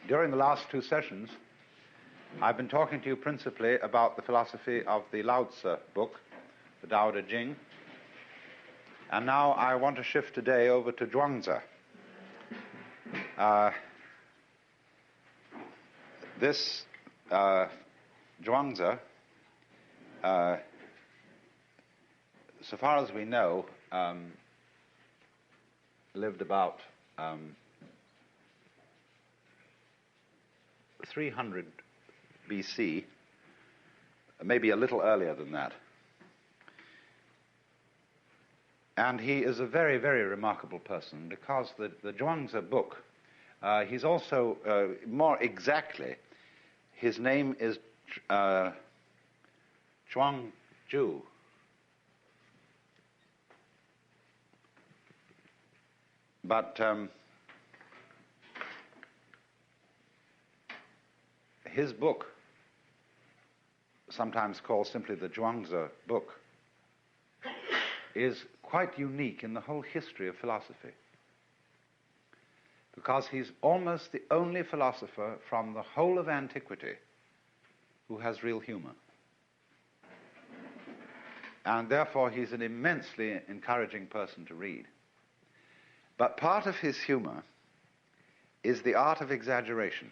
During the last two sessions, I've been talking to you principally about the philosophy of the Lao Tzu book, the Tao Te Ching, and now I want to shift today over to Zhuangzi. This Zhuangzi, so far as we know, lived about 300 BC, maybe a little earlier than that. And he is a very, very remarkable person because the Zhuangzi book, he's also, more exactly, his name is Zhuangzhu. But his book, sometimes called simply the Zhuangzi book, is quite unique in the whole history of philosophy, because he's almost the only philosopher from the whole of antiquity who has real humor. And therefore he's an immensely encouraging person to read. But part of his humor is the art of exaggeration.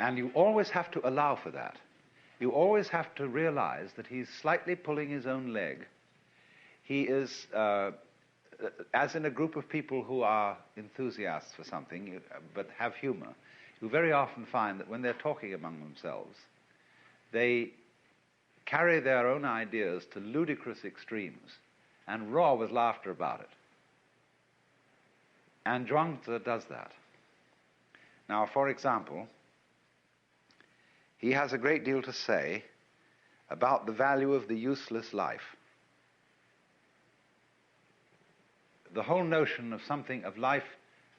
And you always have to allow for that. You always have to realize that he's slightly pulling his own leg. He is, as in a group of people who are enthusiasts for something, but have humor, you very often find that when they're talking among themselves, they carry their own ideas to ludicrous extremes and roar with laughter about it. And Zhuangzi does that. Now, for example, he has a great deal to say about the value of the useless life. The whole notion of something of life,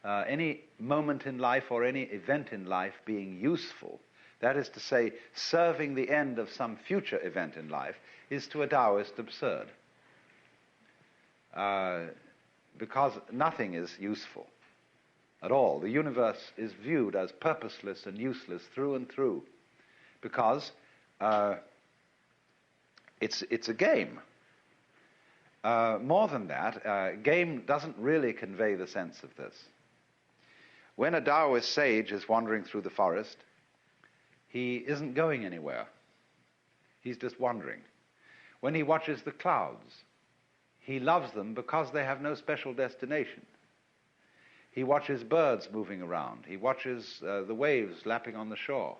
any moment in life or any event in life being useful, that is to say, serving the end of some future event in life, is to a Taoist absurd. Because nothing is useful at all. The universe is viewed as purposeless and useless through and through, because it's a game. More than that, game doesn't really convey the sense of this. When a Taoist sage is wandering through the forest, he isn't going anywhere. He's just wandering. When he watches the clouds, he loves them because they have no special destination. He watches birds moving around. He watches the waves lapping on the shore.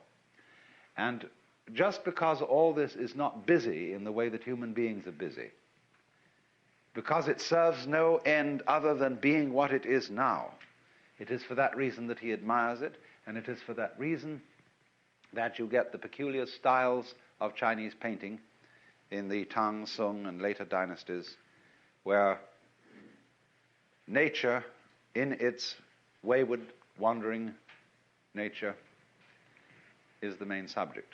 And just because all this is not busy in the way that human beings are busy, because it serves no end other than being what it is now, it is for that reason that he admires it, and it is for that reason that you get the peculiar styles of Chinese painting in the Tang, Sung, and later dynasties, where nature, in its wayward, wandering nature, is the main subject.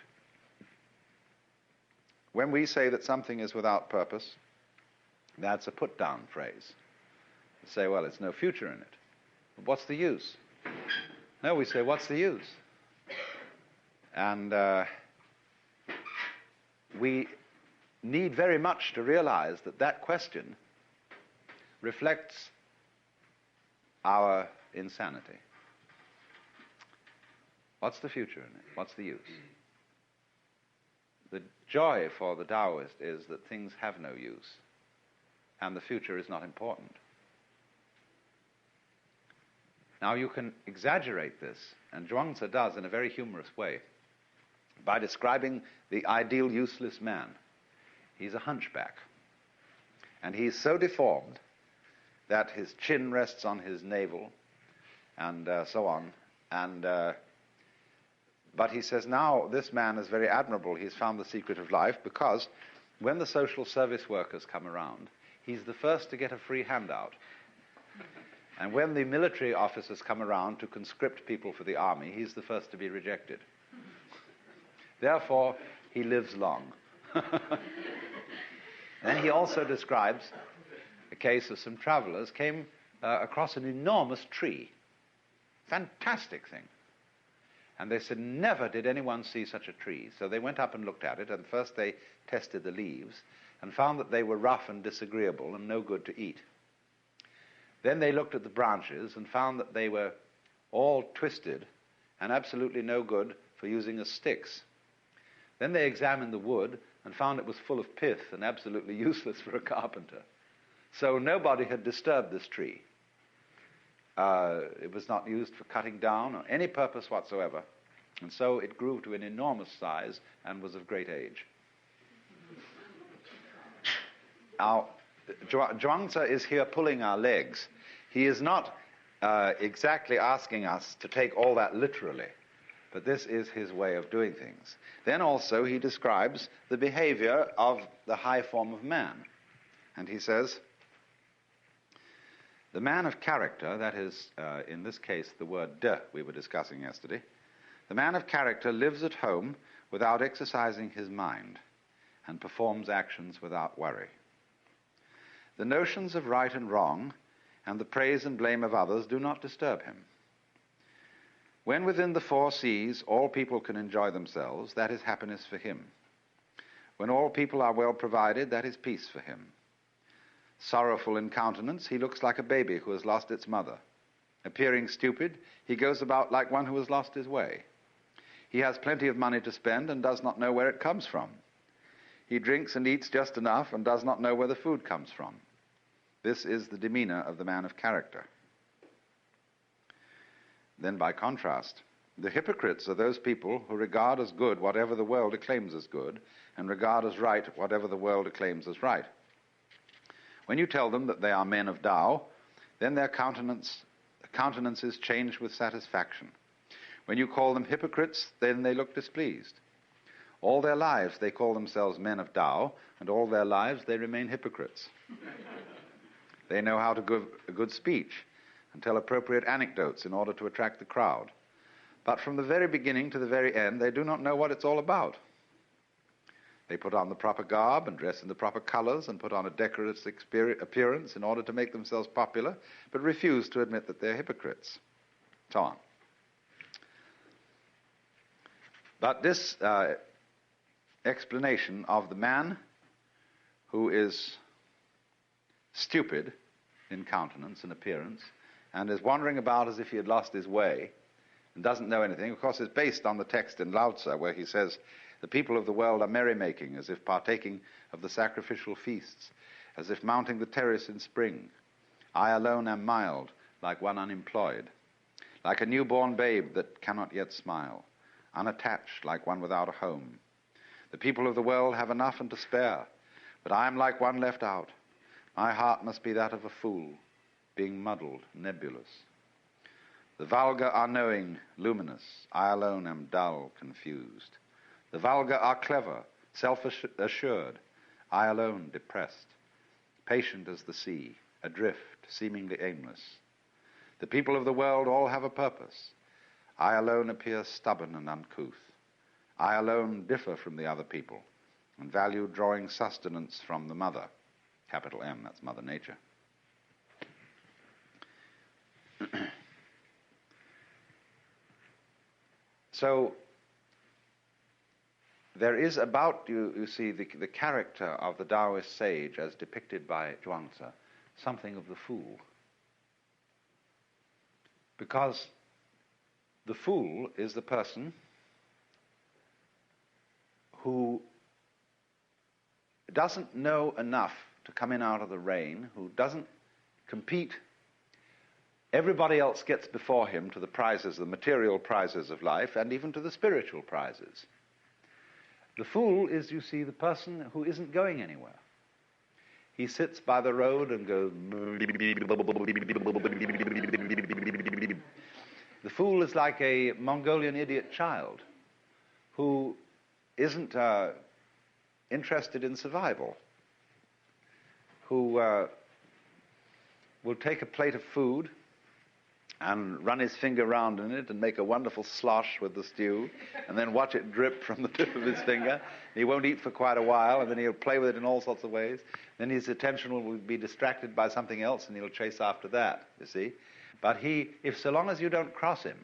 When we say that something is without purpose, that's a put-down phrase. We say, well, it's no future in it. But what's the use? No, we say, what's the use? And we need very much to realize that that question reflects our insanity. What's the future in it? What's the use? The joy for the Taoist is that things have no use, and the future is not important. Now, you can exaggerate this, and Zhuangzi does in a very humorous way, by describing the ideal useless man. He's a hunchback, and he's so deformed that his chin rests on his navel, and so on. And but he says, now this man is very admirable. He's found the secret of life, because when the social service workers come around, he's the first to get a free handout. And when the military officers come around to conscript people for the army, he's the first to be rejected. Therefore, he lives long. Then he also describes a case of some travelers came across an enormous tree fantastic thing. And they said, never did anyone see such a tree. So they went up and looked at it, and first they tested the leaves and found that they were rough and disagreeable and no good to eat. Then they looked at the branches and found that they were all twisted and absolutely no good for using as sticks. Then they examined the wood and found it was full of pith and absolutely useless for a carpenter. So nobody had disturbed this tree. It was not used for cutting down or any purpose whatsoever. And so it grew to an enormous size and was of great age. Now, Zhuangzi is here pulling our legs. He is not exactly asking us to take all that literally, but this is his way of doing things. Then also he describes the behavior of the high form of man. And he says, the man of character, that is, in this case, the word de we were discussing yesterday, the man of character lives at home without exercising his mind and performs actions without worry. The notions of right and wrong and the praise and blame of others do not disturb him. When within the 4 seas all people can enjoy themselves, that is happiness for him. When all people are well provided, that is peace for him. Sorrowful in countenance, he looks like a baby who has lost its mother. Appearing stupid, he goes about like one who has lost his way. He has plenty of money to spend and does not know where it comes from. He drinks and eats just enough and does not know where the food comes from. This is the demeanor of the man of character. Then, by contrast, the hypocrites are those people who regard as good whatever the world acclaims as good and regard as right whatever the world acclaims as right. When you tell them that they are men of Tao, then their countenances change with satisfaction. When you call them hypocrites, then they look displeased. All their lives they call themselves men of Tao, and all their lives they remain hypocrites. They know how to give a good speech and tell appropriate anecdotes in order to attract the crowd. But from the very beginning to the very end, they do not know what it's all about. They put on the proper garb and dress in the proper colors and put on a decorous appearance in order to make themselves popular, but refuse to admit that they're hypocrites. So on. But this explanation of the man who is stupid in countenance and appearance and is wandering about as if he had lost his way and doesn't know anything, of course, is based on the text in Lao Tzu where he says, the people of the world are merrymaking, as if partaking of the sacrificial feasts, as if mounting the terrace in spring. I alone am mild, like one unemployed, like a newborn babe that cannot yet smile, unattached, like one without a home. The people of the world have enough and to spare, but I am like one left out. My heart must be that of a fool, being muddled, nebulous. The vulgar are knowing, luminous. I alone am dull, confused. The vulgar are clever, self-assured. I alone depressed, patient as the sea, adrift, seemingly aimless. The people of the world all have a purpose. I alone appear stubborn and uncouth. I alone differ from the other people and value drawing sustenance from the mother. Capital M, that's Mother Nature. So, there is about, you see, the character of the Taoist sage as depicted by Zhuangzi, something of the fool. Because the fool is the person who doesn't know enough to come in out of the rain, who doesn't compete. Everybody else gets before him to the prizes, the material prizes of life, and even to the spiritual prizes. The fool is, you see, the person who isn't going anywhere. He sits by the road and goes... The fool is like a Mongolian idiot child who isn't interested in survival, who will take a plate of food and run his finger round in it and make a wonderful slosh with the stew, and then watch it drip from the tip of his finger. He won't eat for quite a while, and then he'll play with it in all sorts of ways. Then his attention will be distracted by something else, and he'll chase after that, you see. But so long as you don't cross him,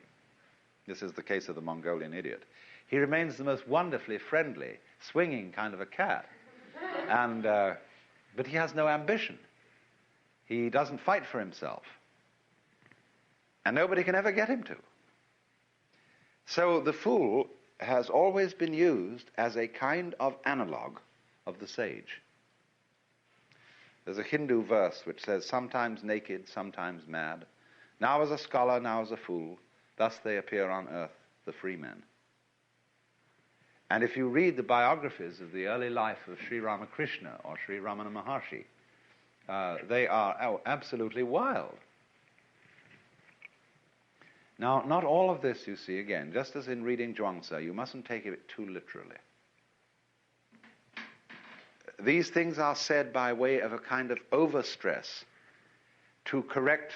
this is the case of the Mongolian idiot, he remains the most wonderfully friendly, swinging kind of a cat. But he has no ambition. He doesn't fight for himself. And nobody can ever get him to. So the fool has always been used as a kind of analog of the sage. There's a Hindu verse which says, sometimes naked, sometimes mad, now as a scholar, now as a fool, thus they appear on earth, the free men. And if you read the biographies of the early life of Sri Ramakrishna or Sri Ramana Maharshi, they are absolutely wild. Now, not all of this, you see, again, just as in reading Zhuangzi, you mustn't take it too literally. These things are said by way of a kind of overstress to correct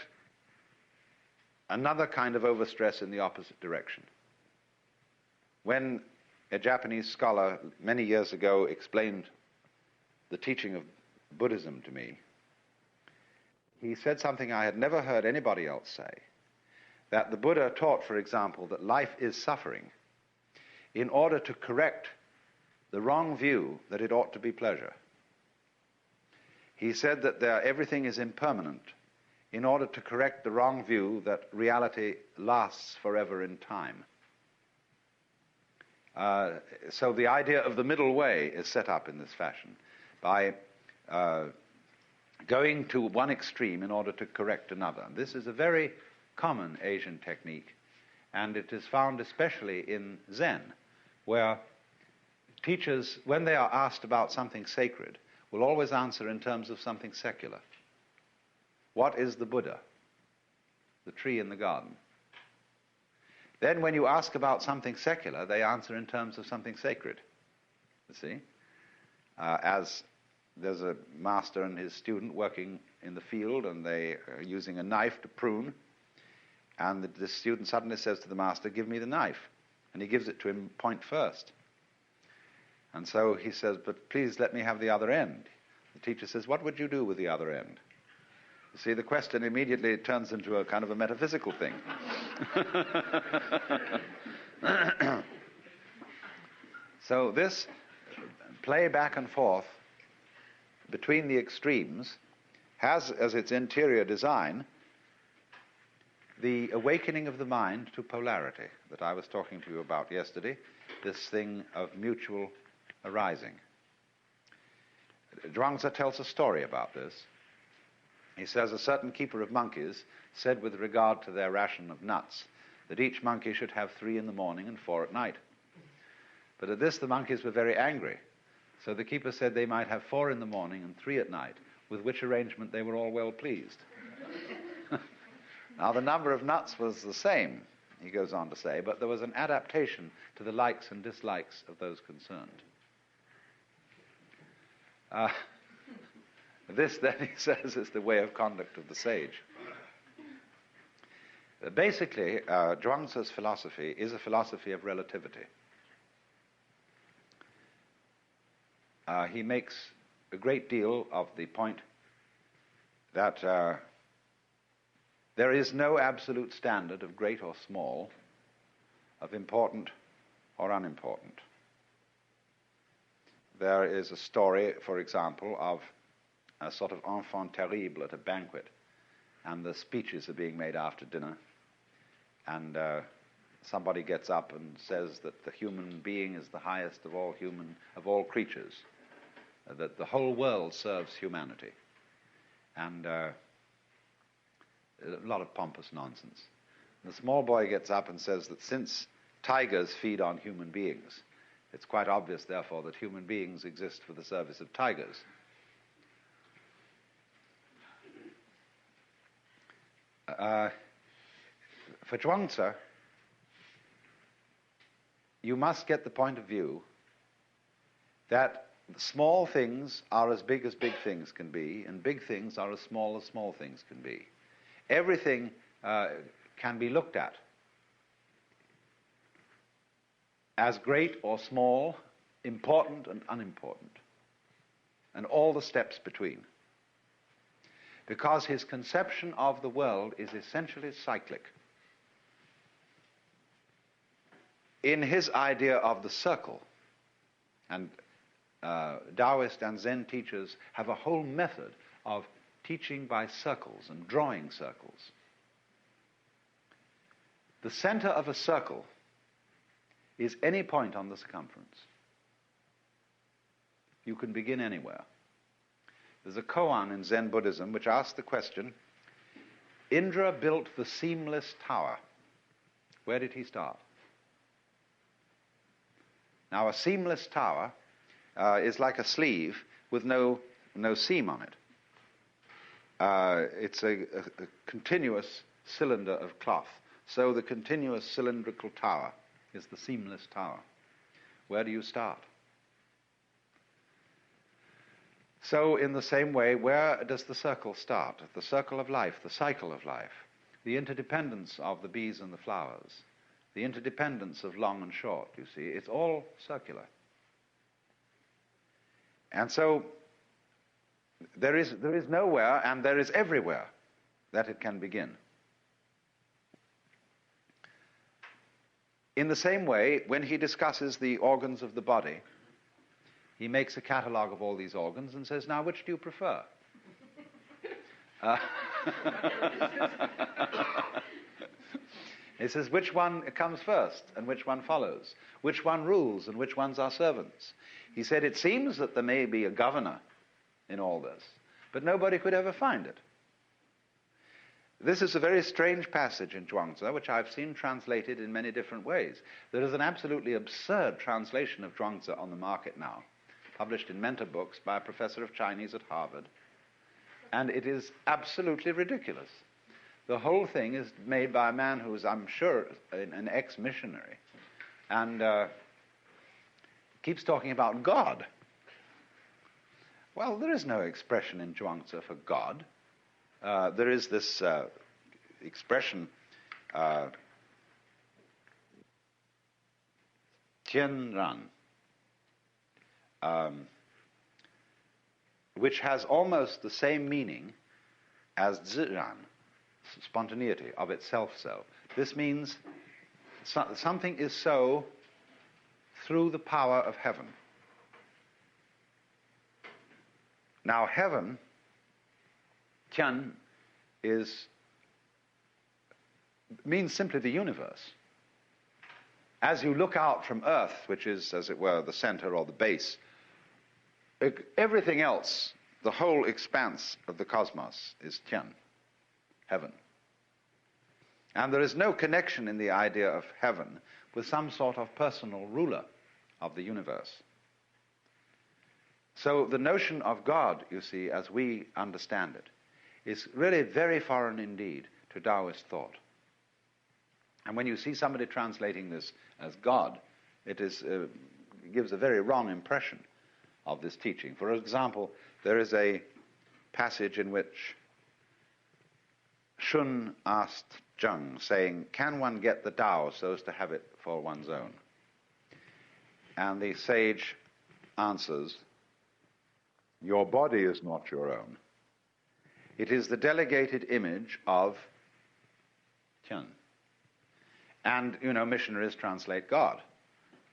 another kind of overstress in the opposite direction. When a Japanese scholar many years ago explained the teaching of Buddhism to me, he said something I had never heard anybody else say, that the Buddha taught, for example, that life is suffering in order to correct the wrong view that it ought to be pleasure. He said that everything is impermanent in order to correct the wrong view that reality lasts forever in time. So the idea of the middle way is set up in this fashion by going to one extreme in order to correct another. This is a very common Asian technique, and it is found especially in Zen, where teachers, when they are asked about something sacred, will always answer in terms of something secular. What is the Buddha? The tree in the garden. Then when you ask about something secular, they answer in terms of something sacred. You see? As there's a master and his student working in the field, and they are using a knife to prune, and the student suddenly says to the master, give me the knife. And he gives it to him point first. And so he says, but please let me have the other end. The teacher says, what would you do with the other end? You see, the question immediately turns into a kind of a metaphysical thing. So this play back and forth between the extremes has as its interior design the awakening of the mind to polarity that I was talking to you about yesterday, this thing of mutual arising. Zhuangzi tells a story about this. He says a certain keeper of monkeys said with regard to their ration of nuts that each monkey should have 3 in the morning and 4 at night. But at this the monkeys were very angry. So the keeper said they might have 4 in the morning and 3 at night, with which arrangement they were all well pleased. Now the number of nuts was the same, he goes on to say, but there was an adaptation to the likes and dislikes of those concerned. This, then, he says, is the way of conduct of the sage. Basically, Zhuangzi's philosophy is a philosophy of relativity. He makes a great deal of the point that there is no absolute standard of great or small, of important or unimportant. There is a story, for example, of a sort of enfant terrible at a banquet, and the speeches are being made after dinner, and somebody gets up and says that the human being is the highest of all creatures, that the whole world serves humanity, and a lot of pompous nonsense. And the small boy gets up and says that since tigers feed on human beings, it's quite obvious, therefore, that human beings exist for the service of tigers. For Zhuangzi, you must get the point of view that small things are as big things can be, and big things are as small things can be. Everything can be looked at as great or small, important and unimportant, and all the steps between. Because his conception of the world is essentially cyclic. In his idea of the circle, and Taoist and Zen teachers have a whole method of teaching by circles and drawing circles. The center of a circle is any point on the circumference. You can begin anywhere. There's a koan in Zen Buddhism which asks the question, Indra built the seamless tower. Where did he start? Now, a seamless tower is like a sleeve with no seam on it. It's a continuous cylinder of cloth. So the continuous cylindrical tower is the seamless tower. Where do you start? So in the same way, where does the circle start? The circle of life, the cycle of life, the interdependence of the bees and the flowers, the interdependence of long and short, you see, it's all circular. And so there is nowhere and there is everywhere that it can begin. In the same way, when he discusses the organs of the body, he makes a catalogue of all these organs and says, now, which do you prefer? He says, which one comes first and which one follows? Which one rules and which ones are servants? He said, it seems that there may be a governor in all this, but nobody could ever find it. This is a very strange passage in Zhuangzi, which I've seen translated in many different ways. There is an absolutely absurd translation of Zhuangzi on the market now, published in mentor books by a professor of Chinese at Harvard, and it is absolutely ridiculous. The whole thing is made by a man who is, I'm sure, an ex-missionary, and keeps talking about God. Well, there is no expression in Zhuangzi for God. There is this expression, Tianran, which has almost the same meaning as Ziran, spontaneity, of itself so. This means something is so through the power of heaven. Now, heaven, Tian, means simply the universe. As you look out from Earth, which is, as it were, the center or the base, everything else, the whole expanse of the cosmos, is Tian, heaven. And there is no connection in the idea of heaven with some sort of personal ruler of the universe. So the notion of God, you see, as we understand it, is really very foreign indeed to Taoist thought. And when you see somebody translating this as God, it gives a very wrong impression of this teaching. For example, there is a passage in which Shun asked Zheng, saying, can one get the Tao so as to have it for one's own? And the sage answers, your body is not your own. It is the delegated image of Tian. And, you know, missionaries translate God,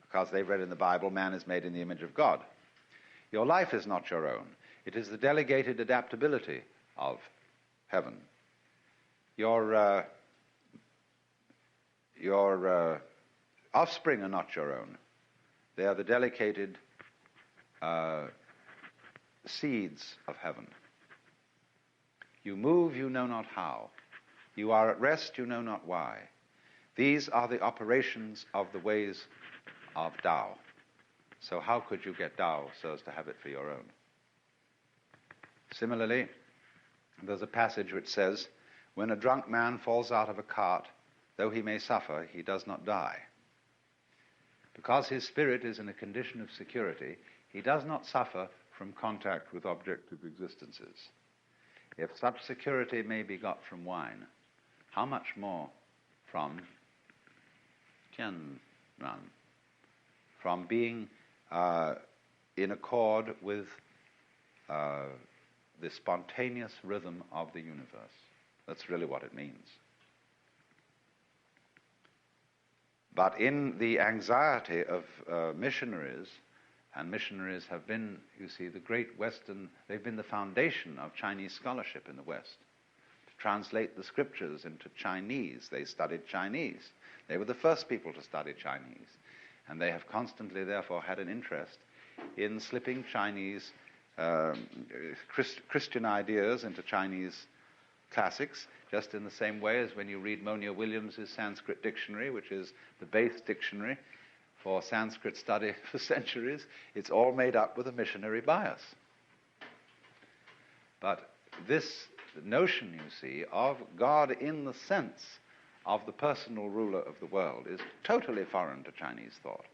because they've read in the Bible, man is made in the image of God. Your life is not your own. It is the delegated adaptability of heaven. Your offspring are not your own. They are the delegated seeds of heaven. You move, you know not how. You are at rest, you know not why. These are the operations of the ways of Tao. So how could you get Tao so as to have it for your own? Similarly, there's a passage which says, when a drunk man falls out of a cart, though he may suffer, he does not die. Because his spirit is in a condition of security, he does not suffer from contact with objective existences. If such security may be got from wine, how much more from Tianran, from being in accord with the spontaneous rhythm of the universe. That's really what it means. But in the anxiety of missionaries, and missionaries have been, you see, the great Western, they've been the foundation of Chinese scholarship in the West. To translate the scriptures into Chinese, they studied Chinese. They were the first people to study Chinese. And they have constantly, therefore, had an interest in slipping Chinese Christian ideas into Chinese classics, just in the same way as when you read Monia Williams's Sanskrit dictionary, which is the base dictionary for Sanskrit study for centuries. It's all made up with a missionary bias. But this notion, you see, of God in the sense of the personal ruler of the world is totally foreign to Chinese thought.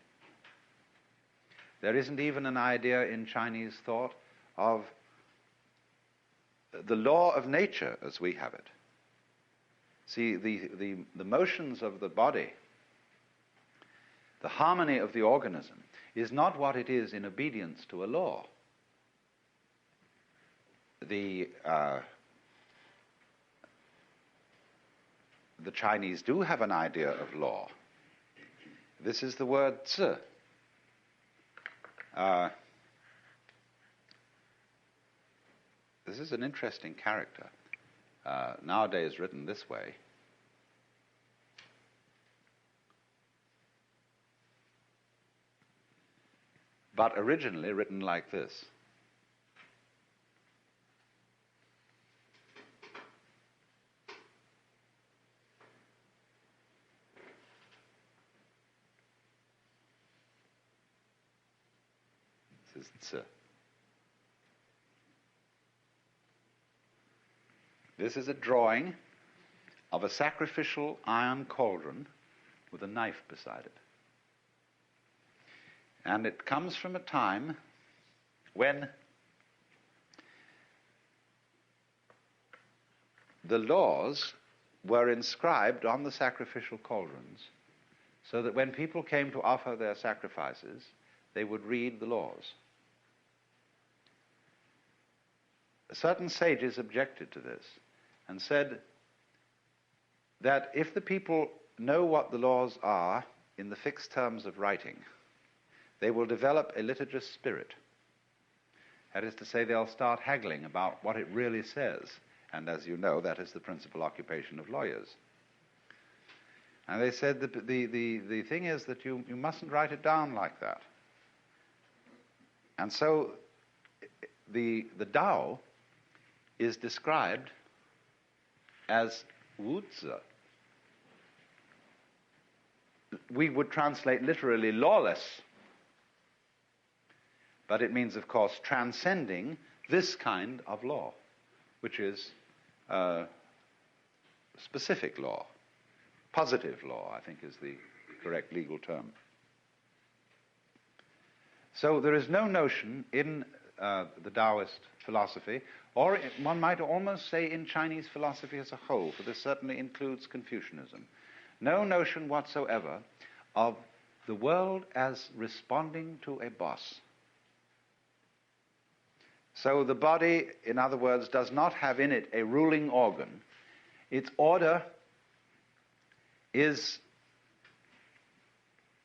There isn't even an idea in Chinese thought of the law of nature as we have it. See, the motions of the body, the harmony of the organism, is not what it is in obedience to a law. The Chinese do have an idea of law. This is the word zi. This is an interesting character, nowadays written this way. But originally written like this. This is zi. This is a drawing of a sacrificial iron cauldron with a knife beside it. And it comes from a time when the laws were inscribed on the sacrificial cauldrons, so that when people came to offer their sacrifices, they would read the laws. Certain sages objected to this and said that if the people know what the laws are in the fixed terms of writing, they will develop a litigious spirit. That is to say, they'll start haggling about what it really says. And as you know, that is the principal occupation of lawyers. And they said that the thing is that you mustn't write it down like that. And so the Tao is described as Wuzi. We would translate literally lawless, but it means, of course, transcending this kind of law, which is specific law. Positive law, I think, is the correct legal term. So there is no notion in the Taoist philosophy, or one might almost say in Chinese philosophy as a whole, for this certainly includes Confucianism, no notion whatsoever of the world as responding to a boss. So the body, in other words, does not have in it a ruling organ. Its order is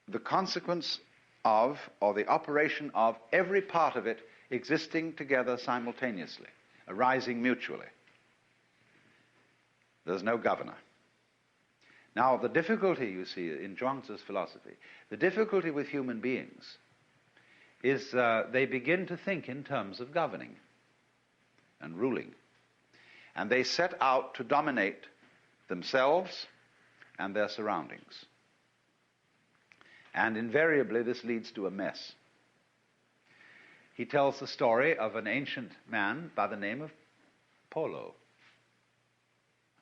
the consequence of, or the operation of, every part of it existing together simultaneously, arising mutually. There's no governor. Now, the difficulty, you see, in Zhuangzi's philosophy, the difficulty with human beings is they begin to think in terms of governing and ruling. And they set out to dominate themselves and their surroundings. And invariably, this leads to a mess. He tells the story of an ancient man by the name of Polo.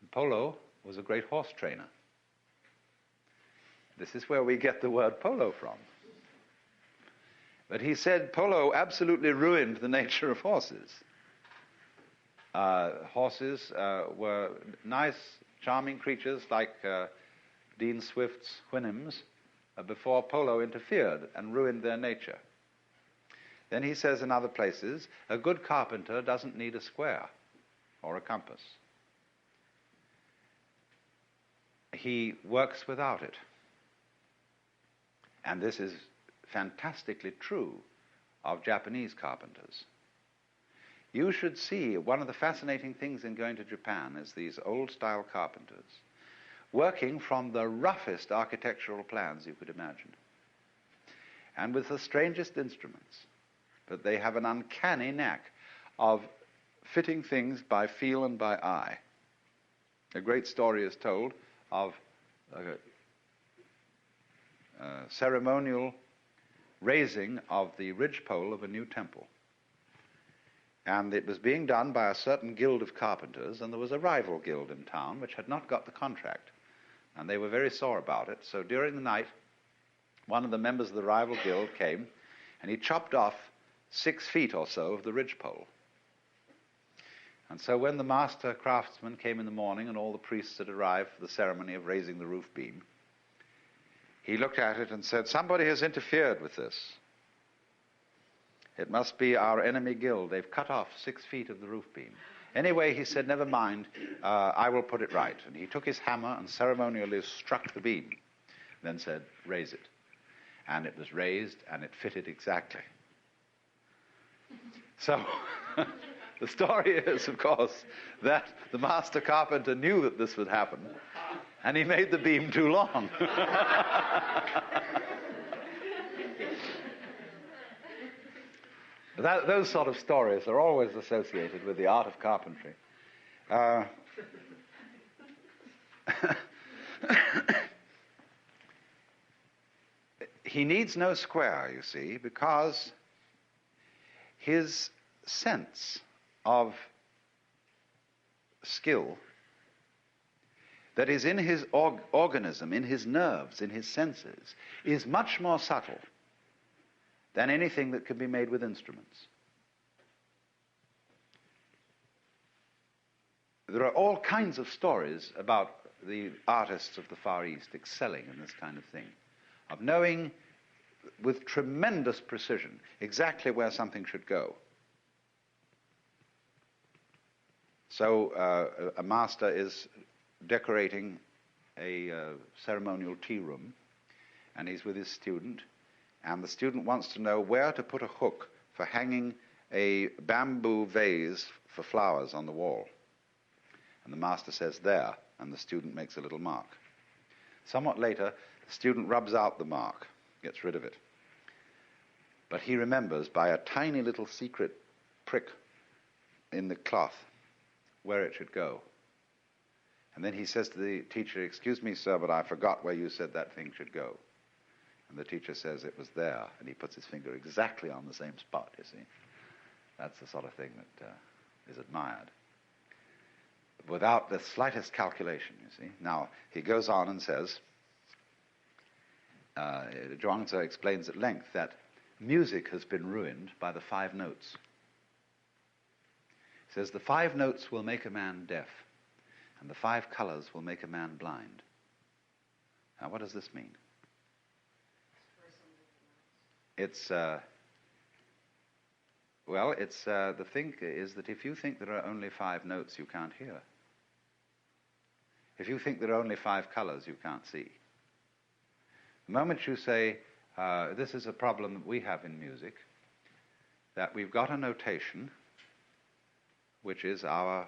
And Polo was a great horse trainer. This is where we get the word polo from. But he said Polo absolutely ruined the nature of horses. Horses were nice, charming creatures like Dean Swift's Houyhnhnms before polo interfered and ruined their nature. Then he says in other places, a good carpenter doesn't need a square or a compass. He works without it. And this is fantastically true of Japanese carpenters. You should see, one of the fascinating things in going to Japan is these old-style carpenters working from the roughest architectural plans you could imagine, and with the strangest instruments. But they have an uncanny knack of fitting things by feel and by eye. A great story is told of a ceremonial raising of the ridgepole of a new temple. And it was being done by a certain guild of carpenters, and there was a rival guild in town which had not got the contract. And they were very sore about it. So during the night, one of the members of the rival guild came, and he chopped off 6 feet or so of the ridgepole. And so when the master craftsman came in the morning and all the priests had arrived for the ceremony of raising the roof beam, he looked at it and said, "Somebody has interfered with this. It must be our enemy guild. They've cut off 6 feet of the roof beam." Anyway, he said, "Never mind, I will put it right." And he took his hammer and ceremonially struck the beam, then said, "Raise it." And it was raised, and it fitted exactly. So the story is, of course, that the master carpenter knew that this would happen, and he made the beam too long. Those sort of stories are always associated with the art of carpentry. He needs no square, you see, because his sense of skill that is in his organism, in his nerves, in his senses, is much more subtle than anything that can be made with instruments. There are all kinds of stories about the artists of the Far East excelling in this kind of thing, of knowing with tremendous precision exactly where something should go. So a master is decorating a ceremonial tea room, and he's with his student, and the student wants to know where to put a hook for hanging a bamboo vase for flowers on the wall. And the master says, "There," and the student makes a little mark. Somewhat later, the student rubs out the mark, gets rid of it. But he remembers by a tiny little secret prick in the cloth where it should go. And then he says to the teacher, "Excuse me, sir, but I forgot where you said that thing should go." And the teacher says, "It was there." And he puts his finger exactly on the same spot, you see. That's the sort of thing that is admired, without the slightest calculation, you see. Now, he goes on and says, Zhuangzi explains at length that music has been ruined by the 5 notes. He says, the 5 notes will make a man deaf, and the 5 colors will make a man blind. Now, what does this mean? It's, the thing is that if you think there are only 5 notes, you can't hear. If you think there are only 5 colors, you can't see. The moment you say, this is a problem that we have in music, that we've got a notation, which is our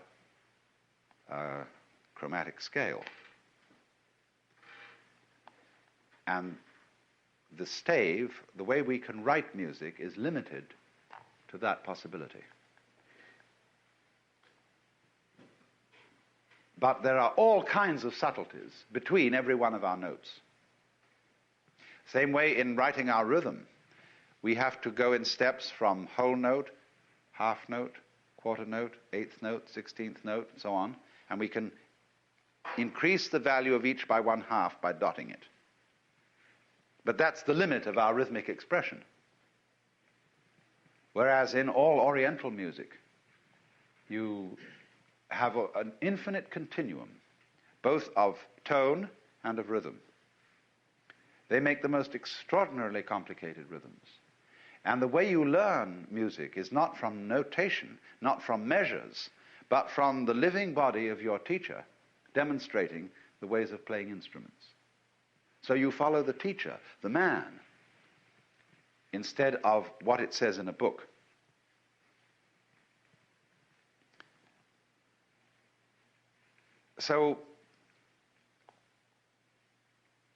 chromatic scale. And the stave, the way we can write music, is limited to that possibility. But there are all kinds of subtleties between every one of our notes. Same way in writing our rhythm, we have to go in steps from whole note, half note, quarter note, 8th note, 16th note, and so on, and we can increase the value of each by 1/2 by dotting it. But that's the limit of our rhythmic expression. Whereas in all Oriental music, you have an infinite continuum, both of tone and of rhythm. They make the most extraordinarily complicated rhythms. And the way you learn music is not from notation, not from measures, but from the living body of your teacher demonstrating the ways of playing instruments. So you follow the teacher, the man, instead of what it says in a book. So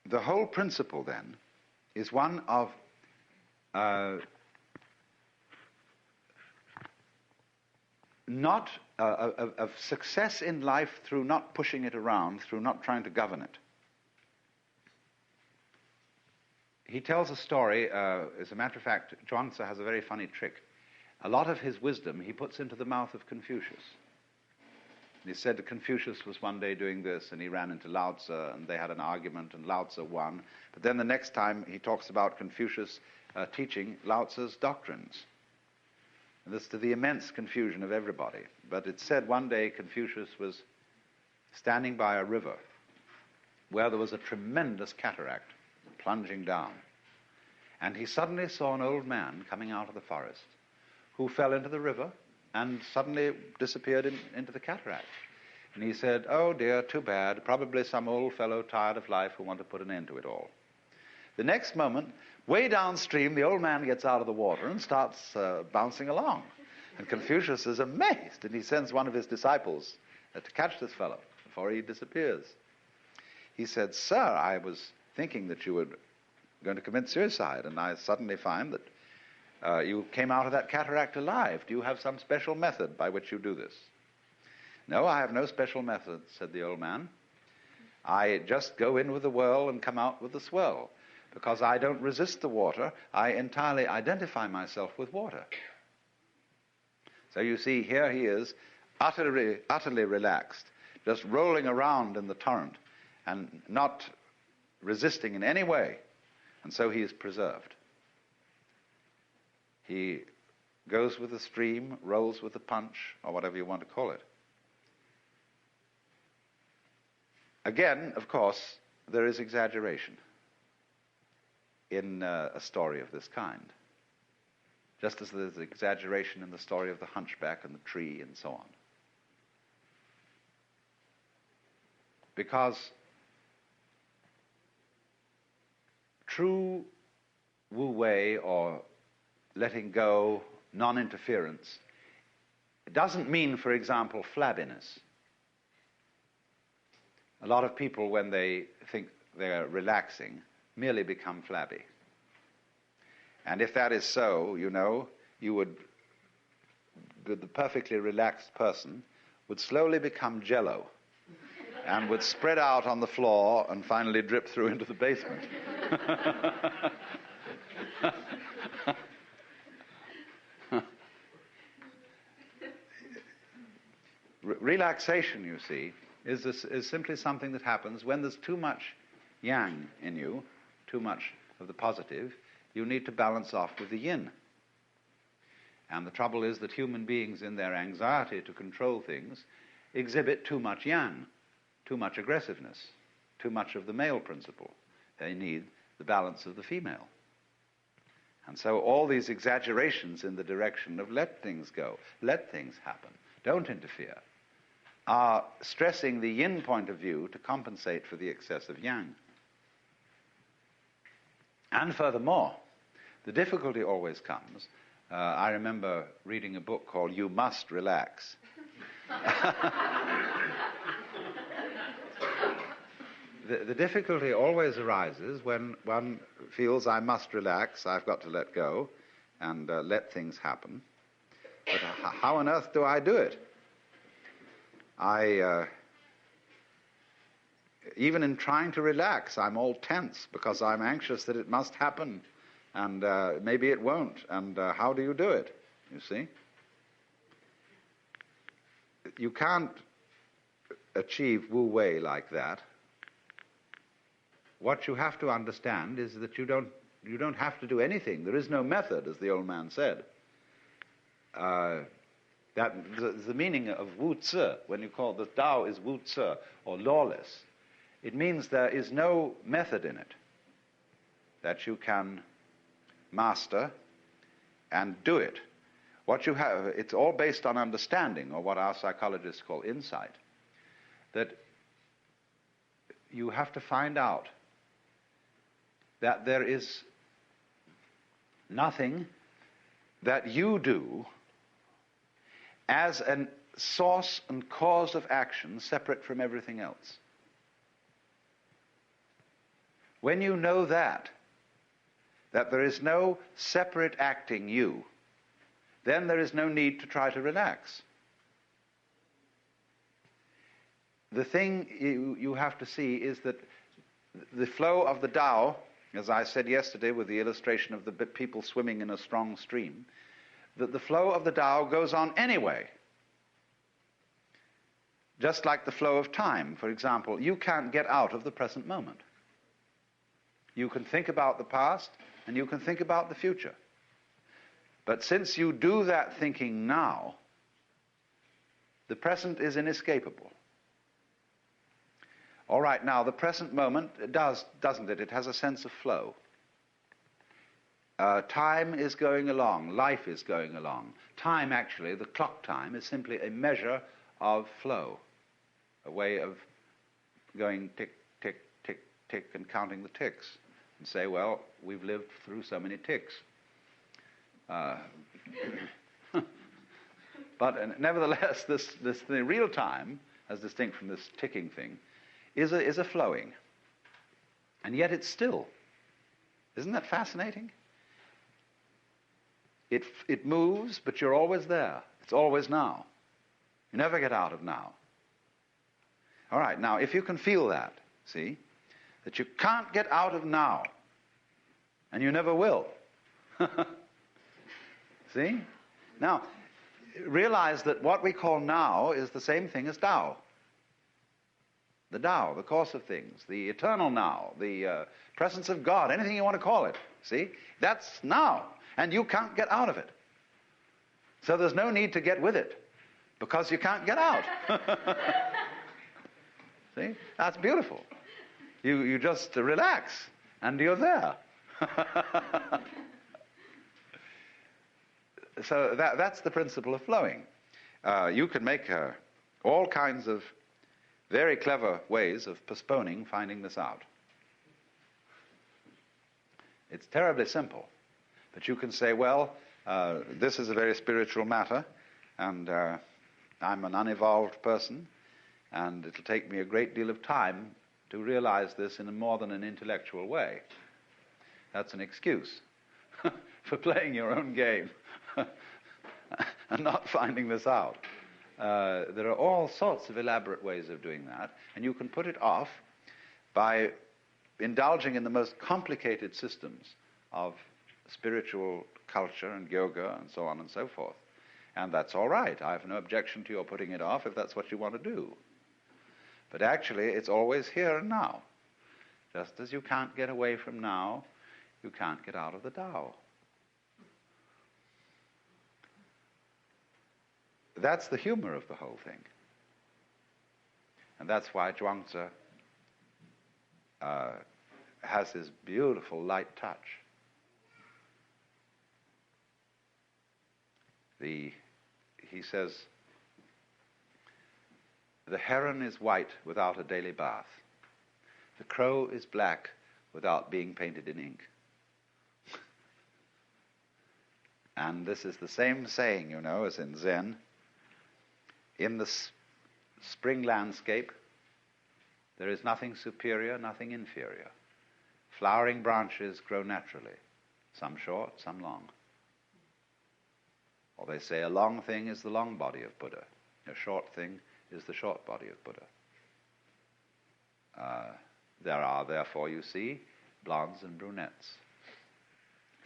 the whole principle then is one of of success in life through not pushing it around, through not trying to govern it. He tells a story, as a matter of fact, Chuang-Tzu has a very funny trick. A lot of his wisdom he puts into the mouth of Confucius. He said that Confucius was one day doing this, and he ran into Lao Tzu, and they had an argument, and Lao Tzu won. But then the next time he talks about Confucius teaching Lao Tzu's doctrines. And this to the immense confusion of everybody. But it said one day Confucius was standing by a river where there was a tremendous cataract plunging down. And he suddenly saw an old man coming out of the forest who fell into the river and suddenly disappeared into the cataract. And he said, "Oh dear, too bad, probably some old fellow tired of life who wanted to put an end to it all." The next moment, way downstream, the old man gets out of the water and starts bouncing along. And Confucius is amazed, and he sends one of his disciples to catch this fellow before he disappears. He said, "Sir, I was thinking that you were going to commit suicide, and I suddenly find that you came out of that cataract alive. Do you have some special method by which you do this?" "No, I have no special method," said the old man. "I just go in with the whirl and come out with the swirl. Because I don't resist the water, I entirely identify myself with water." So you see, here he is, utterly relaxed, just rolling around in the torrent and not resisting in any way. And so he is preserved. He goes with the stream, rolls with the punch, or whatever you want to call it. Again, of course, there is exaggeration in a story of this kind, just as there's exaggeration in the story of the hunchback and the tree and so on. Because true wu-wei, or letting go, non-interference, it doesn't mean, for example, flabbiness. A lot of people, when they think they're relaxing, merely become flabby. And if that is so, the perfectly relaxed person would slowly become jello and would spread out on the floor and finally drip through into the basement. Relaxation, you see, is simply something that happens when there's too much yang in you, too much of the positive. You need to balance off with the yin. And the trouble is that human beings, in their anxiety to control things, exhibit too much yang, too much aggressiveness, too much of the male principle. They need the balance of the female. And so all these exaggerations in the direction of let things go, let things happen, don't interfere, are stressing the yin point of view to compensate for the excess of yang. And furthermore, the difficulty always comes. I remember reading a book called You Must Relax. The difficulty always arises when one feels I must relax, I've got to let go, and let things happen. But how on earth do I do it? Even in trying to relax, I'm all tense because I'm anxious that it must happen, and maybe it won't, and how do you do it, you see? You can't achieve wu-wei like that. What you have to understand is that you don't have to do anything. There is no method, as the old man said. That the meaning of wu-zi, when you call the Tao is wu-zi, or lawless, It means there is no method in it that you can master and do it. What you have, it's all based on understanding, or what our psychologists call insight, that you have to find out that there is nothing that you do as a source and cause of action separate from everything else. When you know that there is no separate acting you, then there is no need to try to relax. The thing you have to see is that the flow of the Tao, as I said yesterday with the illustration of the people swimming in a strong stream, that the flow of the Tao goes on anyway. Just like the flow of time, for example, you can't get out of the present moment. You can think about the past and you can think about the future. But since you do that thinking now, the present is inescapable. All right, now the present moment doesn't it? It has a sense of flow. Time is going along, life is going along. Time, actually, the clock time, is simply a measure of flow, a way of going tick, tick, tick, tick, and counting the ticks, and say, well, we've lived through so many ticks. But nevertheless, this the real time, as distinct from this ticking thing, is a flowing. And yet it's still. Isn't that fascinating? It moves, but you're always there. It's always now. You never get out of now. All right, now, if you can feel that, see, that you can't get out of now, and you never will. See? Now, realize that what we call now is the same thing as Tao. The Tao, the course of things, the eternal now, the presence of God, anything you want to call it. See? That's now. And you can't get out of it. So there's no need to get with it, because you can't get out. See? That's beautiful. You just relax, and you're there. So that's the principle of flowing. You can make all kinds of very clever ways of postponing finding this out. It's terribly simple. But you can say, well, this is a very spiritual matter, and I'm an unevolved person, and it'll take me a great deal of time to realize this in a more than an intellectual way. That's an excuse for playing your own game and not finding this out. There are all sorts of elaborate ways of doing that, and you can put it off by indulging in the most complicated systems of spiritual culture and yoga and so on and so forth. And that's all right. I have no objection to your putting it off if that's what you want to do. But actually, it's always here and now. Just as you can't get away from now, you can't get out of the Tao. That's the humor of the whole thing. And that's why Zhuangzi has this beautiful light touch. He says, the heron is white without a daily bath. The crow is black without being painted in ink. And this is the same saying, you know, as in Zen. In the spring landscape, there is nothing superior, nothing inferior. Flowering branches grow naturally, some short, some long. Or they say a long thing is the long body of Buddha. A short thing is the short body of Buddha. There are, therefore, you see, blondes and brunettes,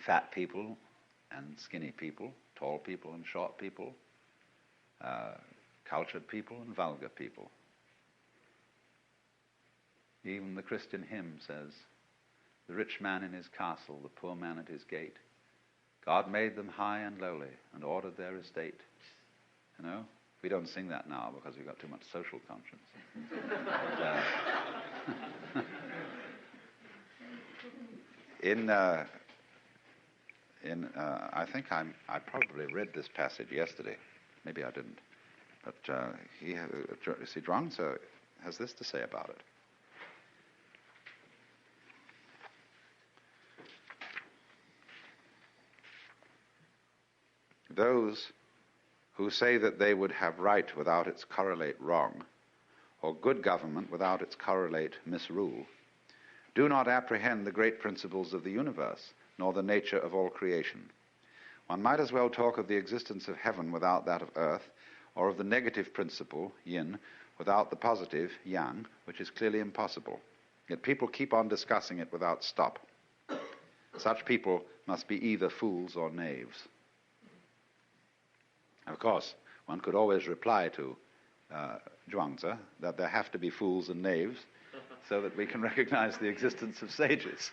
fat people and skinny people, tall people and short people, cultured people and vulgar people. Even the Christian hymn says, the rich man in his castle, the poor man at his gate. God made them high and lowly and ordered their estate. You know, we don't sing that now because we've got too much social conscience. But, I think I probably read this passage yesterday. Maybe I didn't. But Zhuangzi has this to say about it. Those who say that they would have right without its correlate wrong, or good government without its correlate misrule, do not apprehend the great principles of the universe, nor the nature of all creation. One might as well talk of the existence of heaven without that of earth, or of the negative principle, yin, without the positive, yang, which is clearly impossible. Yet people keep on discussing it without stop. Such people must be either fools or knaves. Of course, one could always reply to Zhuangzi that there have to be fools and knaves so that we can recognize the existence of sages.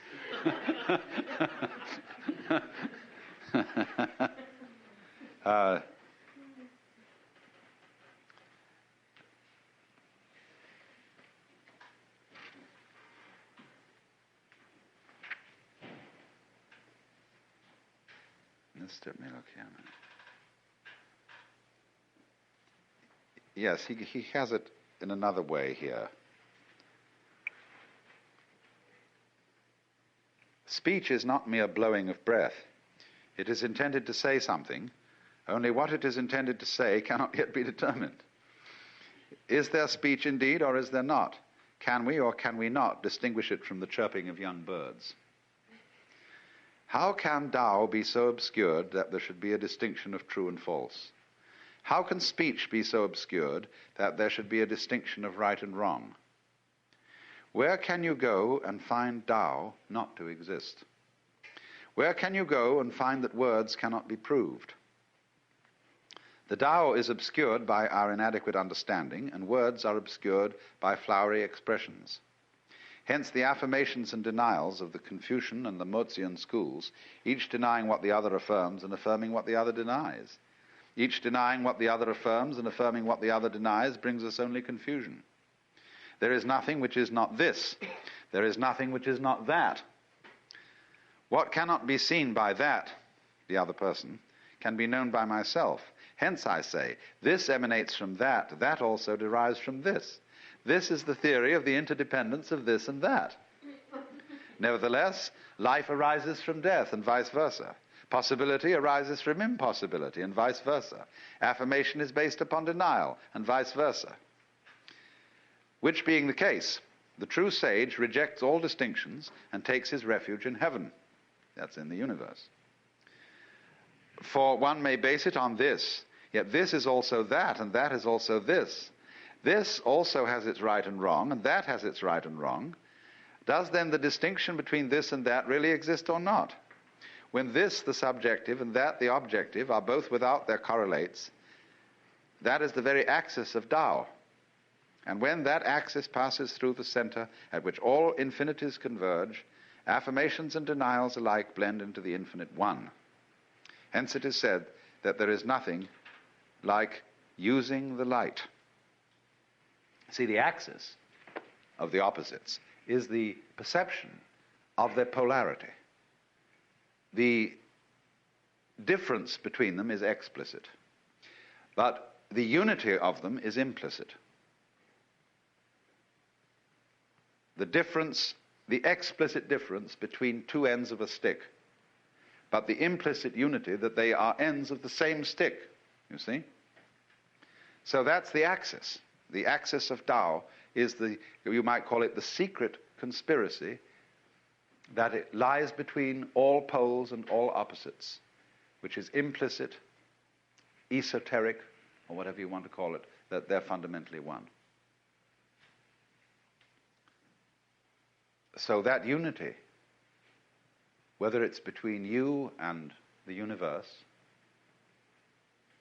Let me look here. Yes, he has it in another way here. Speech is not mere blowing of breath. It is intended to say something, only what it is intended to say cannot yet be determined. Is there speech indeed, or is there not? Can we or can we not distinguish it from the chirping of young birds? How can Tao be so obscured that there should be a distinction of true and false? How can speech be so obscured that there should be a distinction of right and wrong? Where can you go and find Tao not to exist? Where can you go and find that words cannot be proved? The Tao is obscured by our inadequate understanding, and words are obscured by flowery expressions. Hence the affirmations and denials of the Confucian and the Mozian schools, each denying what the other affirms and affirming what the other denies. Each denying what the other affirms and affirming what the other denies brings us only confusion. There is nothing which is not this. There is nothing which is not that. What cannot be seen by that, the other person, can be known by myself. Hence I say, this emanates from that, that also derives from this. This is the theory of the interdependence of this and that. Nevertheless, life arises from death and vice versa. Possibility arises from impossibility and vice versa. Affirmation is based upon denial and vice versa. Which being the case, the true sage rejects all distinctions and takes his refuge in heaven. That's in the universe. For one may base it on this, yet this is also that, and that is also this. This also has its right and wrong, and that has its right and wrong. Does then the distinction between this and that really exist or not? When this, the subjective, and that, the objective, are both without their correlates, that is the very axis of Tao. And when that axis passes through the center at which all infinities converge, affirmations and denials alike blend into the infinite one. Hence it is said that there is nothing like using the light. See, the axis of the opposites is the perception of their polarity. The difference between them is explicit, but the unity of them is implicit. The difference, the explicit difference between two ends of a stick, but the implicit unity that they are ends of the same stick, you see? So that's the axis. The axis of Tao is the, you might call it the secret conspiracy that it lies between all poles and all opposites, which is implicit, esoteric, or whatever you want to call it, that they're fundamentally one. So that unity, whether it's between you and the universe,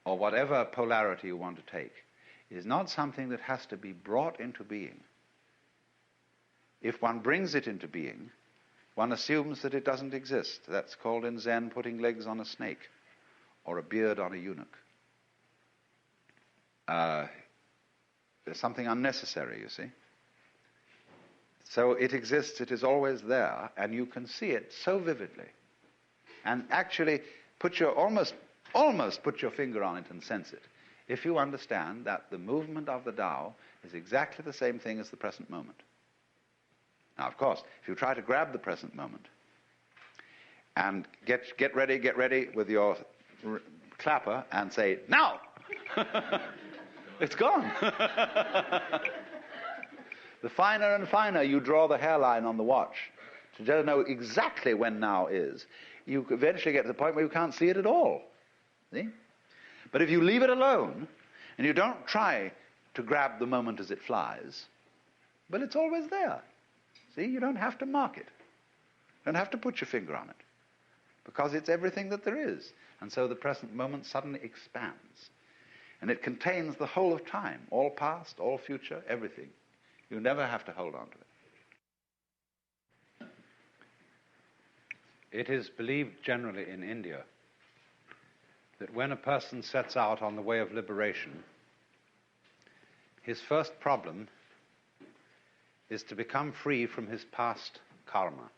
or whatever polarity you want to take, is not something that has to be brought into being. If one brings it into being, one assumes that it doesn't exist. That's called in Zen putting legs on a snake or a beard on a eunuch. There's something unnecessary, you see. So it exists, it is always there, and you can see it so vividly. And actually almost put your finger on it and sense it, if you understand that the movement of the Tao is exactly the same thing as the present moment. Now, of course, if you try to grab the present moment and get ready with your clapper and say, now! It's gone. The finer and finer you draw the hairline on the watch to just know exactly when now is, you eventually get to the point where you can't see it at all. See? But if you leave it alone and you don't try to grab the moment as it flies, well, it's always there. See, you don't have to mark it. You don't have to put your finger on it, because it's everything that there is. And so the present moment suddenly expands. And it contains the whole of time, all past, all future, everything. You never have to hold on to it. It is believed generally in India that when a person sets out on the way of liberation, his first problem is to become free from his past karma.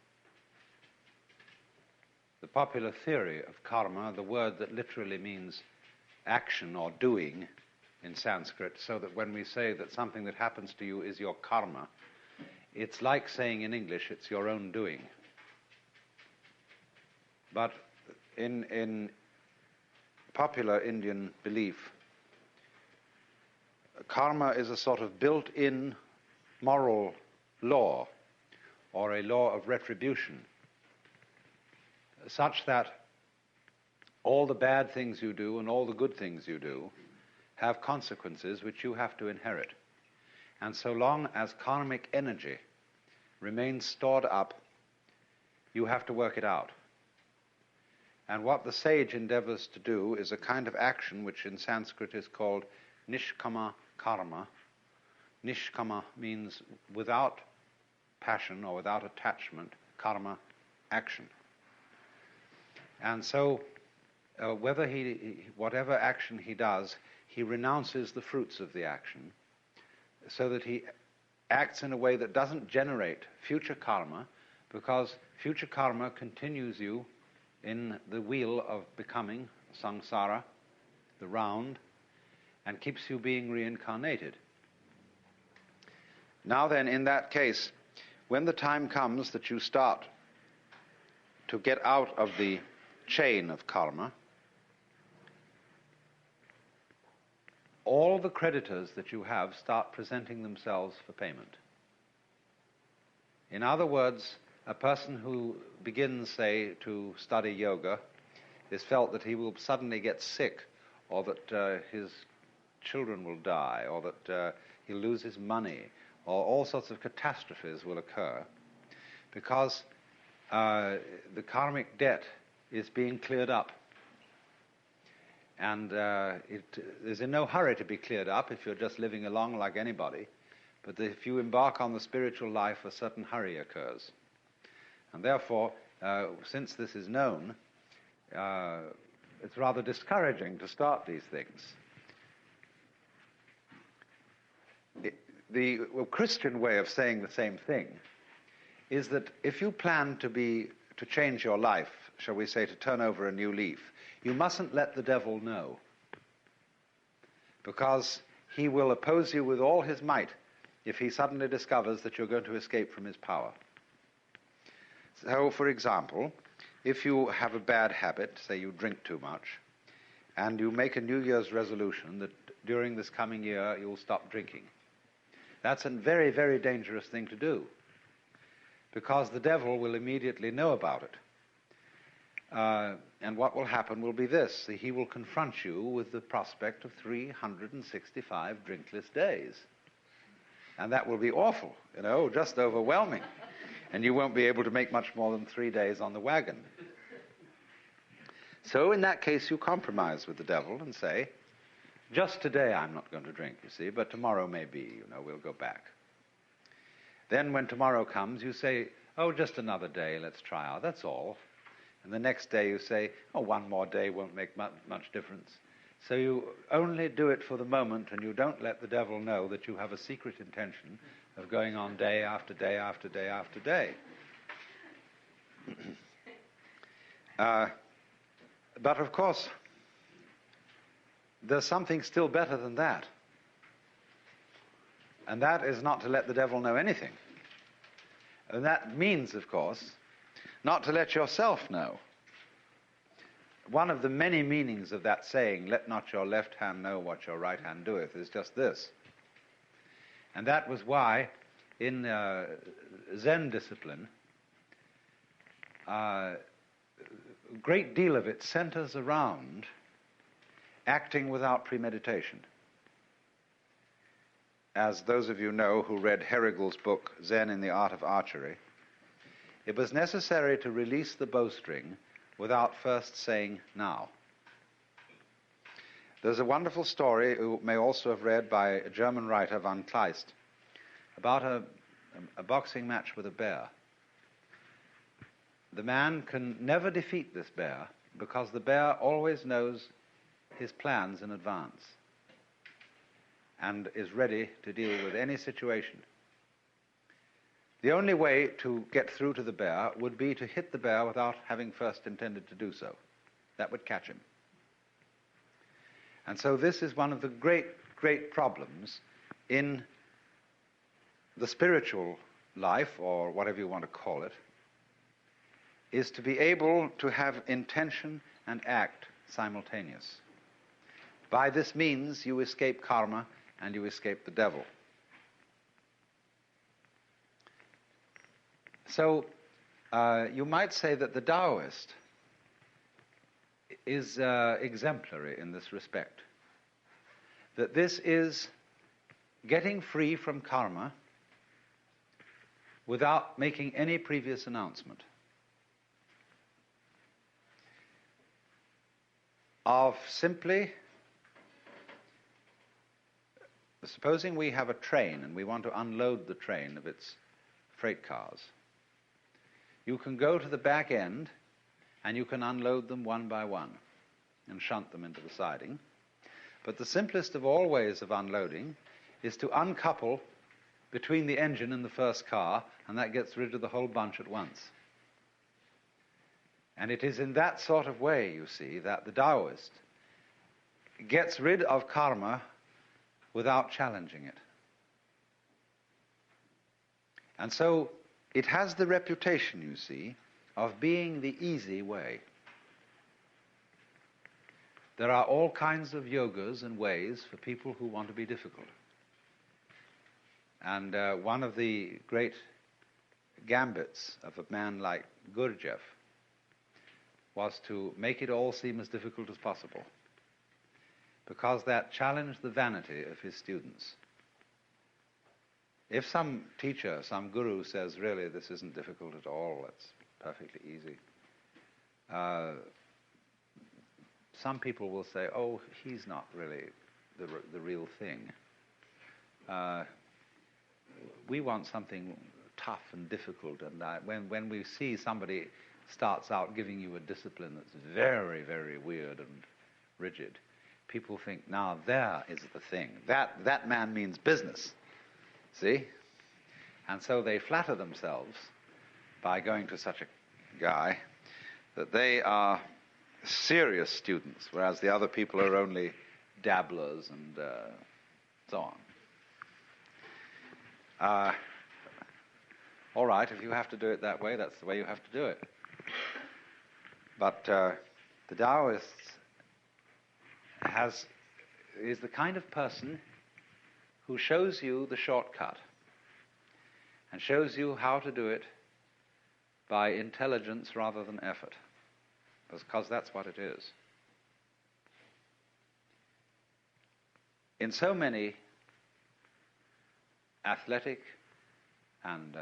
The popular theory of karma, the word that literally means action or doing in Sanskrit, so that when we say that something that happens to you is your karma, it's like saying in English, it's your own doing. But in popular Indian belief, karma is a sort of built-in moral law, or a law of retribution, such that all the bad things you do and all the good things you do have consequences which you have to inherit. And so long as karmic energy remains stored up, you have to work it out. And what the sage endeavors to do is a kind of action which in Sanskrit is called nishkama karma. Nishkama means without passion or without attachment, karma, action. And so whatever action he does, he renounces the fruits of the action, so that he acts in a way that doesn't generate future karma, because future karma continues you in the wheel of becoming, samsara, the round, and keeps you being reincarnated. Now then, in that case, when the time comes that you start to get out of the chain of karma, all the creditors that you have start presenting themselves for payment. In other words, a person who begins, say, to study yoga is felt that he will suddenly get sick, or that his children will die, or that he'll lose his money, or all sorts of catastrophes will occur, because the karmic debt is being cleared up. And it is in no hurry to be cleared up if you're just living along like anybody, but if you embark on the spiritual life, a certain hurry occurs. And therefore, since this is known, it's rather discouraging to start these things. The Christian way of saying the same thing is that if you plan to change your life, shall we say, to turn over a new leaf, you mustn't let the devil know, because he will oppose you with all his might if he suddenly discovers that you're going to escape from his power. So, for example, if you have a bad habit, say you drink too much, and you make a New Year's resolution that during this coming year you'll stop drinking, that's a very, very dangerous thing to do, because the devil will immediately know about it. And what will happen will be this: he will confront you with the prospect of 365 drinkless days. And that will be awful, just overwhelming. And you won't be able to make much more than 3 days on the wagon. So in that case, you compromise with the devil and say, just today I'm not going to drink, you see, but tomorrow maybe, we'll go back. Then when tomorrow comes, you say, oh, just another day, let's try out, that's all. And the next day you say, oh, one more day won't make much difference. So you only do it for the moment, and you don't let the devil know that you have a secret intention of going on day after day after day after day. But of course, there's something still better than that. And that is not to let the devil know anything. And that means, of course, not to let yourself know. One of the many meanings of that saying, "Let not your left hand know what your right hand doeth," is just this. And that was why in Zen discipline, a great deal of it centers around acting without premeditation. As those of you know who read Herrigel's book, Zen in the Art of Archery, it was necessary to release the bowstring without first saying now. There's a wonderful story you may also have read by a German writer, von Kleist, about a boxing match with a bear. The man can never defeat this bear because the bear always knows his plans in advance and is ready to deal with any situation. The only way to get through to the bear would be to hit the bear without having first intended to do so. That would catch him. And so this is one of the great, great problems in the spiritual life, or whatever you want to call it, is to be able to have intention and act simultaneous. By this means, you escape karma and you escape the devil. So, you might say that the Taoist is exemplary in this respect. That this is getting free from karma without making any previous announcement. Of simply, supposing we have a train and we want to unload the train of its freight cars. You can go to the back end and you can unload them one by one and shunt them into the siding. But the simplest of all ways of unloading is to uncouple between the engine and the first car, and that gets rid of the whole bunch at once. And it is in that sort of way, you see, that the Taoist gets rid of karma without challenging it. And so it has the reputation, you see, of being the easy way. There are all kinds of yogas and ways for people who want to be difficult. And one of the great gambits of a man like Gurdjieff was to make it all seem as difficult as possible, because that challenged the vanity of his students. If some teacher, some guru says, really, this isn't difficult at all, it's perfectly easy, some people will say, oh, he's not really the real thing. We want something tough and difficult, and when we see somebody starts out giving you a discipline that's very, very weird and rigid, people think, now there is the thing. That man means business. See? And so they flatter themselves by going to such a guy that they are serious students, whereas the other people are only dabblers and so on. All right, if you have to do it that way, that's the way you have to do it. But the Taoist is the kind of person who shows you the shortcut and shows you how to do it by intelligence rather than effort, because that's what it is. In so many athletic and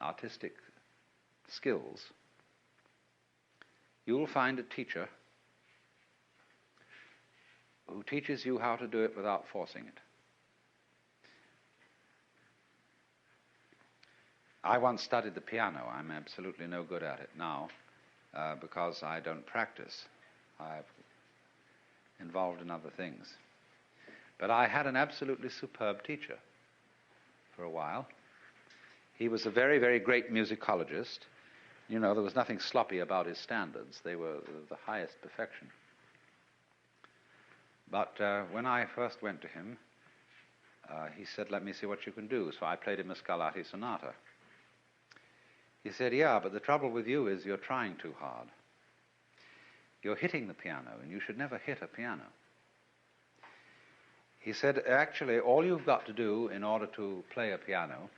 artistic skills, you will find a teacher who teaches you how to do it without forcing it. I once studied the piano. I'm absolutely no good at it now because I don't practice. I'm involved in other things. But I had an absolutely superb teacher for a while. He was a very, very great musicologist. You know, there was nothing sloppy about his standards. They were the highest perfection. But when I first went to him, he said, let me see what you can do. So I played him a Scarlatti sonata. He said, yeah, but the trouble with you is you're trying too hard. You're hitting the piano, and you should never hit a piano. He said, actually, all you've got to do in order to play a piano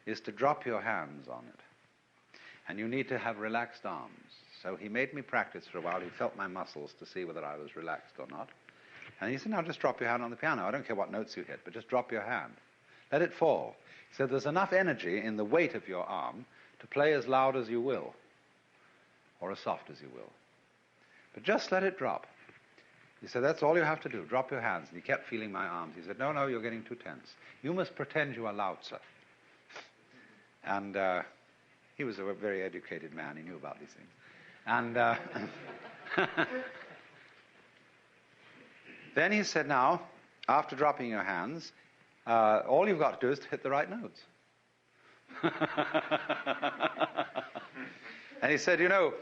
is to drop your hands on it. And you need to have relaxed arms. So he made me practice for a while. He felt my muscles to see whether I was relaxed or not. And he said, now just drop your hand on the piano. I don't care what notes you hit, but just drop your hand. Let it fall. He said, there's enough energy in the weight of your arm to play as loud as you will, or as soft as you will. But just let it drop. He said, that's all you have to do. Drop your hands. And he kept feeling my arms. He said, no, no, you're getting too tense. You must pretend you are Lao Tzu. And he was a very educated man. He knew about these things. And then he said, now, after dropping your hands, all you've got to do is to hit the right notes. And he said, you know,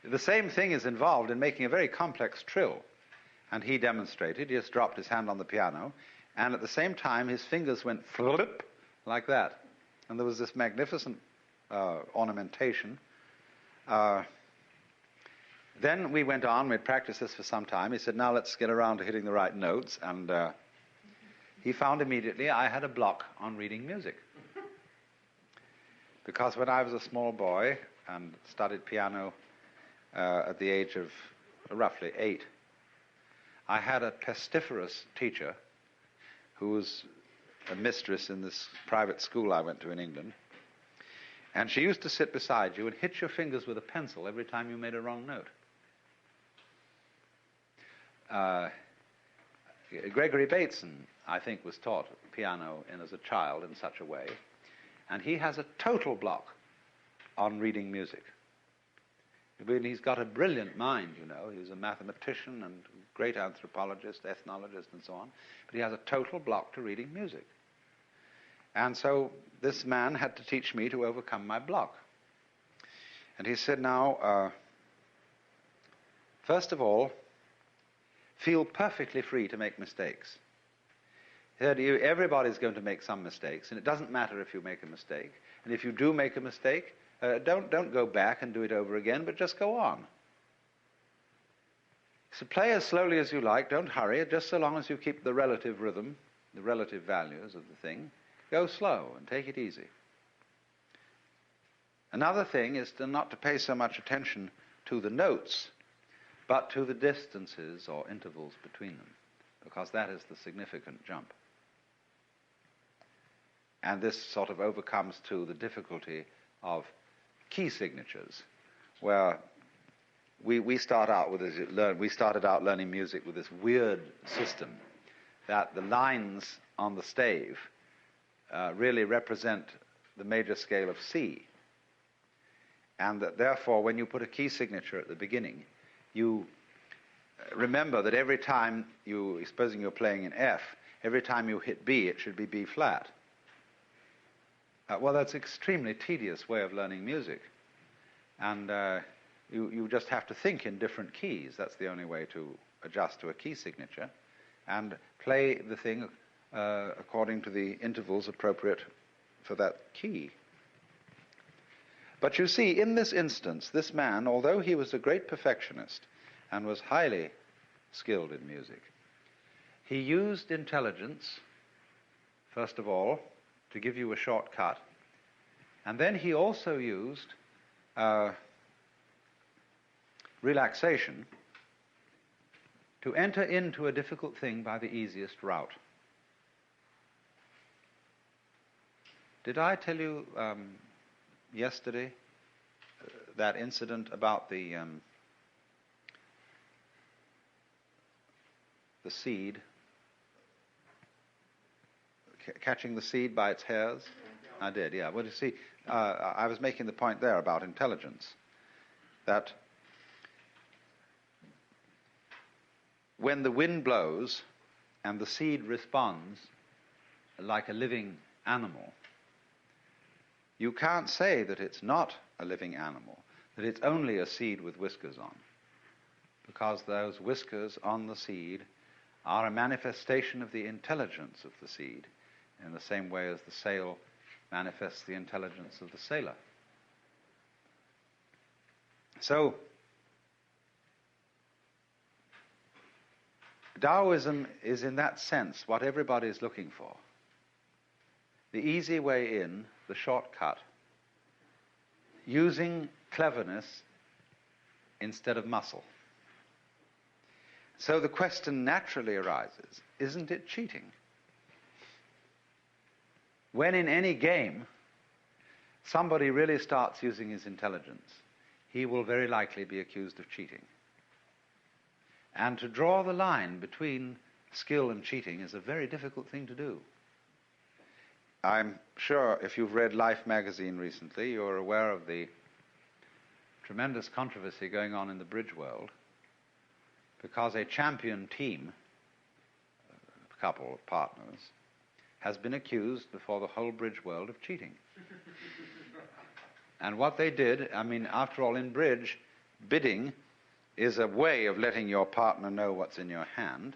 the same thing is involved in making a very complex trill. And he demonstrated. He just dropped his hand on the piano, and at the same time his fingers went flip like that. And there was this magnificent ornamentation. Then we went on. We'd practiced this for some time. He said, now let's get around to hitting the right notes. And he found immediately I had a block on reading music. Because when I was a small boy and studied piano at the age of roughly 8, I had a pestiferous teacher who was a mistress in this private school I went to in England. And she used to sit beside you and hit your fingers with a pencil every time you made a wrong note. Gregory Bateson, I think, was taught piano as a child in such a way. And he has a total block on reading music. I mean, he's got a brilliant mind, you know. He's a mathematician and great anthropologist, ethnologist, and so on. But he has a total block to reading music. And so this man had to teach me to overcome my block. And he said, now, first of all, feel perfectly free to make mistakes. He said, everybody's going to make some mistakes, and it doesn't matter if you make a mistake. And if you do make a mistake, don't go back and do it over again, but just go on. So play as slowly as you like, don't hurry, just so long as you keep the relative rhythm, the relative values of the thing. Go slow and take it easy. Another thing is not to pay so much attention to the notes, but to the distances or intervals between them, because that is the significant jump. And this sort of overcomes, too, the difficulty of key signatures, where we started out learning music with this weird system that the lines on the stave really represent the major scale of C. And that therefore, when you put a key signature at the beginning, you remember that every time supposing you're playing in F, every time you hit B, it should be B flat. Well, that's an extremely tedious way of learning music. And you just have to think in different keys. That's the only way to adjust to a key signature. And play the thing according to the intervals appropriate for that key. But you see, in this instance, this man, although he was a great perfectionist and was highly skilled in music, he used intelligence, first of all, to give you a shortcut. And then he also used relaxation to enter into a difficult thing by the easiest route. Did I tell you yesterday that incident about the seed, catching the seed by its hairs? I did, yeah. Well, you see, I was making the point there about intelligence, that when the wind blows and the seed responds like a living animal, you can't say that it's not a living animal, that it's only a seed with whiskers on, because those whiskers on the seed are a manifestation of the intelligence of the seed, in the same way as the sail manifests the intelligence of the sailor. So, Taoism is in that sense what everybody is looking for. The easy way in, the shortcut, using cleverness instead of muscle. So the question naturally arises, isn't it cheating? When in any game somebody really starts using his intelligence, he will very likely be accused of cheating. And to draw the line between skill and cheating is a very difficult thing to do. I'm sure if you've read Life magazine recently, you're aware of the tremendous controversy going on in the bridge world, because a champion team, a couple of partners, has been accused before the whole bridge world of cheating. And what they did, I mean, after all, in bridge, bidding is a way of letting your partner know what's in your hand.